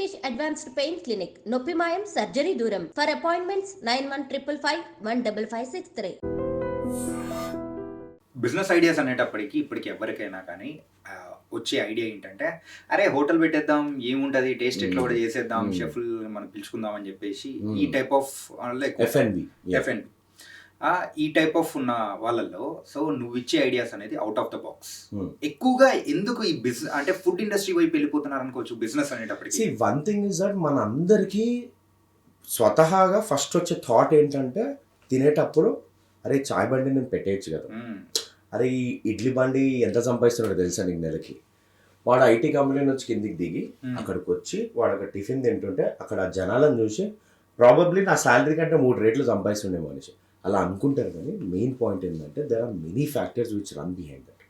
Venkatesh advanced pain clinic, నొప్పి మాయం, surgery దూరం. For appointments 9155556563. బిజినెస్ ఐడియాస్ అనేటప్పటికి ఇప్పటికి ఎవరికైనా కానీ వచ్చే ఐడియా ఏంటంటే, అరే హోటల్ పెట్టేద్దాం, ఏముంటుంది టేస్ట్ ఎట్లా కూడా చేసేద్దాం, షెఫ్లు మనం పిలుచుకుందాం అని చెప్పేసి ఈ టైప్ ఆఫ్ లైక్ ఎఫ్ఎన్బి ఈ టైప్ ఆఫ్ ఉన్న వాళ్ళల్లో సో నువ్వు ఇచ్చే ఐడియాస్ అనేది అవుట్ ఆఫ్ ద బాక్స్. ఎక్కువగా ఎందుకు ఈ బిజినెస్ అంటే ఫుడ్ ఇండస్ట్రీ వైపు వెళ్ళిపోతున్నారు అనుకోవచ్చు బిజినెస్ అనేటప్పటికి? వన్ థింగ్ ఇస్ దట్ మన అందరికీ స్వతహాగా ఫస్ట్ వచ్చే థాట్ ఏంటంటే తినేటప్పుడు అరే చాయ్ బండి నేను పెట్టేయచ్చు కదా, అరే ఈ ఇడ్లీ బండి ఎంత సంపాదిస్తున్నాడో తెలుసా నీకు నెలకి. వాడు ఐటీ కంపెనీ నుంచి కిందికి దిగి అక్కడికి వచ్చి వాడు అక్కడ టిఫిన్ తింటుంటే అక్కడ జనాలను చూసి ప్రాబబ్లీ నా శాలరీ కంటే 3 రెట్లు సంపాదిస్తుండే మనిషి అలా అనుకుంటారు. కానీ మెయిన్ పాయింట్ ఏంటంటే there are many factors which run behind that.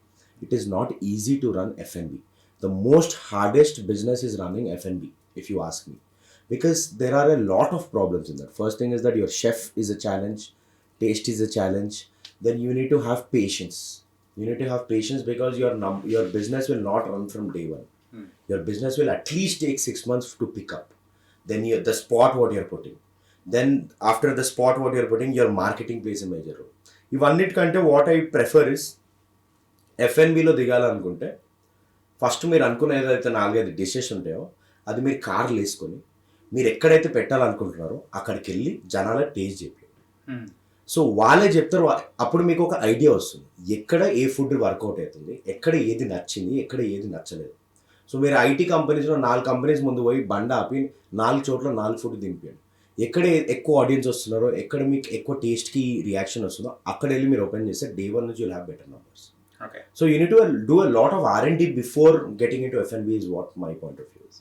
It is not easy to run FNB. The most hardest business is running FNB if you ask me, because there are a lot of problems in that. First thing is that your chef is a challenge, taste is a challenge. Then you need to have patience. You need to have patience because your business will not run from day one. Your business will at least take 6 months to pick up. Then the spot what you're putting. Then after the spot what you're putting, your marketing plays a major role. ఇవన్నిటికంటే what I prefer is ఎఫ్ఎన్బిలో దిగాలనుకుంటే first మీరు అనుకున్న ఏదైతే 4-5 dishes ఉంటాయో అది మీరు కార్లు వేసుకొని మీరు ఎక్కడైతే పెట్టాలనుకుంటున్నారో అక్కడికి వెళ్ళి జనాలకు టేస్ట్ చెప్పారు. సో వాళ్ళే చెప్తారు. అప్పుడు మీకు ఒక ఐడియా వస్తుంది ఎక్కడ ఏ ఫుడ్ వర్కౌట్ అవుతుంది, ఎక్కడ ఏది నచ్చింది, ఎక్కడ ఏది నచ్చలేదు. సో మీరు ఐటీ కంపెనీస్లో 4 కంపెనీస్ ముందు పోయి బండ ఆపి 4 చోట్ల 4 ఫుడ్ దింపండి. ఎక్కడ ఎక్కువ ఆడియన్స్ వస్తున్నారో, ఎక్కడ మీకు ఎక్కువ టేస్ట్కి రియాక్షన్ వస్తుందో అక్కడ వెళ్ళి మీరు ఓపెన్ చేస్తే డే 1 నుంచి you'll have better numbers. Okay. So you need to do a lot of R&D before getting into F&B is what my point of view is.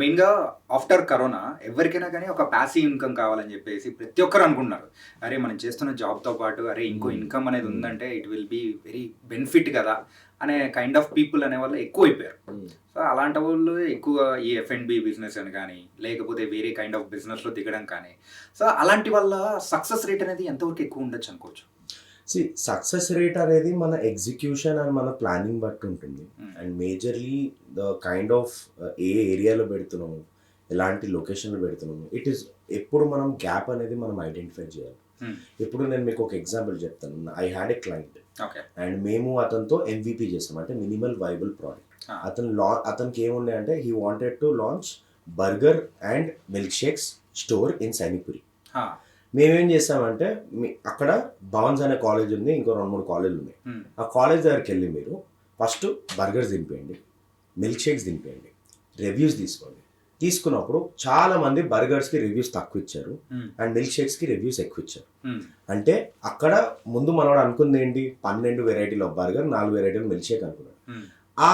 మెయిన్గా ఆఫ్టర్ కరోనా ఎవరికైనా కానీ ఒక ప్యాసివ్ ఇన్కమ్ కావాలని చెప్పేసి ప్రతి ఒక్కరు అనుకుంటున్నారు. అరే మనం చేస్తున్న జాబ్తో పాటు అరే ఇంకో ఇన్కమ్ అనేది ఉందంటే it will be very benefit కదా అనే కైండ్ ఆఫ్ పీపుల్ అనే వాళ్ళు ఎక్కువ అయిపోయారు. సో అలాంటి వాళ్ళు ఎక్కువ ఈ ఎఫ్ఎన్బి బిజినెస్ అని కానీ లేకపోతే వేరే కైండ్ ఆఫ్ బిజినెస్లో దిగడం కానీ, సో అలాంటి వల్ల సక్సెస్ రేట్ అనేది ఎంతవరకు ఎక్కువ ఉండొచ్చు అనుకోవచ్చు? సక్సెస్ రేట్ అనేది మన ఎగ్జిక్యూషన్ అండ్ మన ప్లానింగ్ బట్టి ఉంటుంది. And majorly the kind of ఏ ఏరియాలో పెడుతున్నాము, ఎలాంటి లొకేషన్లో పెడుతున్నాము, ఇట్ ఈస్ ఎప్పుడు మనం గ్యాప్ అనేది మనం ఐడెంటిఫై చేయాలి. ఇప్పుడు నేను మీకు ఒక ఎగ్జాంపుల్ చెప్తాను. I had a client and మేము అతనితో MVP చేస్తాం, అంటే మినిమల్ వైబుల్ ప్రోడక్ట్. అతనికి ఏముండే అంటే he wanted to launch burger and milk shakes store in Sainikpuri. మేమేం చేస్తామంటే అక్కడ భవన్స్ అనే కాలేజ్ ఉంది, ఇంకో 2-3 కాలేజీలు ఉన్నాయి. ఆ కాలేజ్ దగ్గరికి వెళ్ళి మీరు ఫస్ట్ బర్గర్స్ దింపేయండి, మిల్క్ షేక్స్ దింపేయండి, రివ్యూస్ తీసుకోండి. తీసుకున్నప్పుడు చాలా మంది బర్గర్స్కి రివ్యూస్ తక్కువ ఇచ్చారు అండ్ మిల్క్ షేక్స్కి రివ్యూస్ ఎక్కువ ఇచ్చారు. అంటే అక్కడ ముందు మనోడు అనుకుంది ఏంటి, 12 వెరైటీలు బర్గర్, 4 వెరైటీలు మిల్క్ షేక్ అనుకున్నాడు. ఆ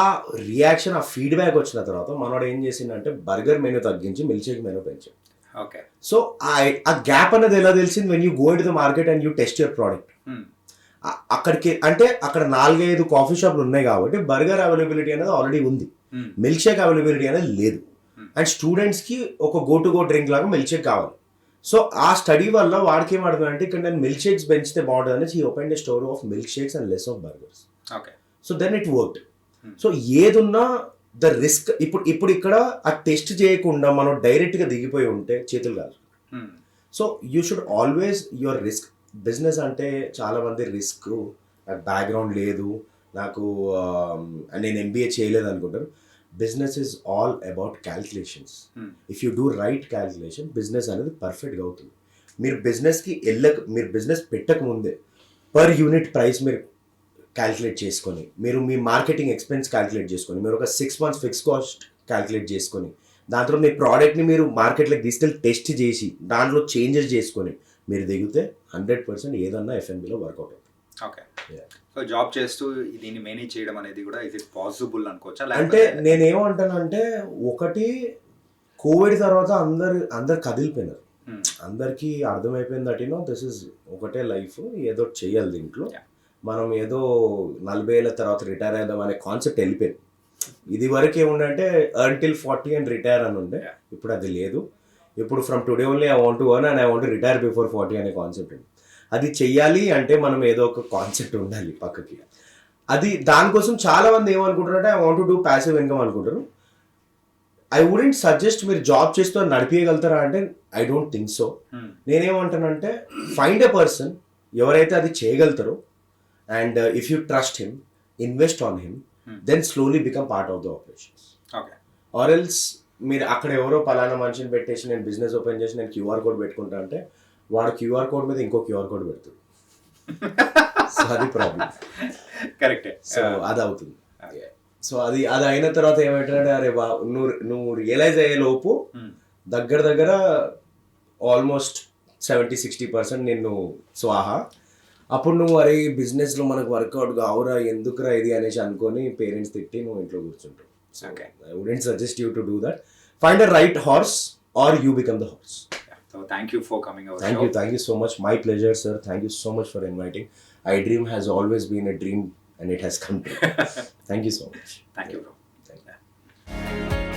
రియాక్షన్, ఆ ఫీడ్బ్యాక్ వచ్చిన తర్వాత మనోడు ఏం చేసిందంటే బర్గర్ మెనూ తగ్గించి మిల్క్ షేక్ మెనూ పెంచాడు. ఓకే. సో ఆ గ్యాప్ అనేది ఎలా తెలిసింది? When you go in to the market and you test your product. అక్కడికి అంటే అక్కడ 4-5 కాఫీ షాప్లు ఉన్నాయి కాబట్టి బర్గర్ అవైలబిలిటీ అనేది ఆల్రెడీ ఉంది, మిల్క్ షేక్ అవైలబిలిటీ అనేది లేదు. అండ్ స్టూడెంట్స్కి ఒక గో టు గో డ్రింక్ లాగా మిల్క్ షేక్ కావాలి. సో ఆ స్టడీ వల్ల వాడికి ఏమడుతుందంటే ఇక్కడ నేను మిల్క్ షేక్స్ పెంచితే బాగుంటుంది అనేసి he opened a store of milk shakes and less of burgers. So then it worked. So ఏదున్నా ద రిస్క్ ఇప్పుడు ఇక్కడ ఆ టెస్ట్ చేయకుండా మనం డైరెక్ట్గా దిగిపోయి ఉంటే చేతులు కాదు. So you should always your risk. Business అంటే చాలా మంది రిస్క్, నాకు బ్యాక్గ్రౌండ్ లేదు, నాకు నేను MBA చేయలేదు అనుకుంటారు. Business is all about calculations. If you do right calculation business అనేది పర్ఫెక్ట్గా అవుతుంది. మీరు బిజినెస్ పెట్టక ముందే పర్ యూనిట్ ప్రైస్ మీరు క్యాల్కులేట్ చేసుకొని, మీరు మీ మార్కెటింగ్ ఎక్స్పెన్స్ క్యాల్కులేట్ చేసుకొని, మీరు ఒక 6 months ఫిక్స్ కాస్ట్ క్యాల్కులేట్ చేసుకొని, దాంట్లో మీ ప్రోడక్ట్ని మీరు మార్కెట్లోకి తీసుకెళ్ళి టెస్ట్ చేసి దాంట్లో చేంజెస్ చేసుకొని మీరు దిగితే 100% ఏదన్నా ఎఫ్ఎన్బిలో వర్కౌట్ అవుతుంది. ఓకే. సో జాబ్ చేస్తూ దీన్ని మేనేజ్ చేయడం అనేది కూడా ఇస్ ఇట్ పాసిబుల్ అనుకోవచ్చా? అంటే నేనేమంటానంటే ఒకటి కోవిడ్ తర్వాత అందరు కదిలిపోయినారు. అందరికీ అర్థమైపోయింది దట్ దిస్ ఇస్ ఒకటే లైఫ్, ఏదో చెయ్యాలి దీంట్లో. మనం ఏదో 40 ఏళ్ళ తర్వాత రిటైర్ అయిద్దాం అనే కాన్సెప్ట్ వెళ్ళిపోయింది. ఇది వరకు ఏముండంటే ఎర్న్ టిల్ 40 అండ్ రిటైర్ అని ఉండే, ఇప్పుడు అది లేదు. ఇప్పుడు from today only I want to earn and I want to retire before 40 అనే కాన్సెప్ట్ ఉంది. అది చెయ్యాలి అంటే మనం ఏదో ఒక కాన్సెప్ట్ ఉండాలి పక్కకి. అది దానికోసం చాలా మంది ఏమనుకుంటారంటే I want to do passive income అనుకుంటారు. ఐ వుడెంట్ సజెస్ట్ మీరు జాబ్ చేస్తూ నడిపించగలుగుతారా అంటే ఐ డోంట్ థింక్ సో. నేనేమంటానంటే ఫైండ్ ఎ పర్సన్ ఎవరైతే అది చేయగలుగుతారో and if you trust him, invest on him, then slowly become part of the operations. Okay. Or else మీరు అక్కడ ఎవరో పలానా మనిషిని పెట్టేసి నేను బిజినెస్ ఓపెన్ చేసి నేను క్యూఆర్ కోడ్ పెట్టుకుంటా అంటే వాడు క్యూఆర్ కోడ్ మీద ఇంకో క్యూఆర్ కోడ్ పెడుతుంది. సో అది ప్రాబ్లం. కరెక్టే. సో అది అవుతుంది. సో అది అయిన తర్వాత ఏమంటారంటే అరే నువ్వు రియలైజ్ అయ్యే లోపు దగ్గర ఆల్మోస్ట్ 70-60% నిన్ను స్వాహా. అప్పుడు నువ్వు అరే బిజినెస్లో మనకు వర్కౌట్ కావురా ఎందుకురా ఇది అనేసి అనుకొని పేరెంట్స్ తిట్టి నువ్వు ఇంట్లో కూర్చుంటావు. Okay. I wouldn't suggest you to do that. Find a right horse or you become the horse. So thank you for coming over. Thank you so much. My pleasure, sir. Thank you so much for inviting. iDream has always been a dream and it has come true. Thank you so much. Thank you, bro. Thank you.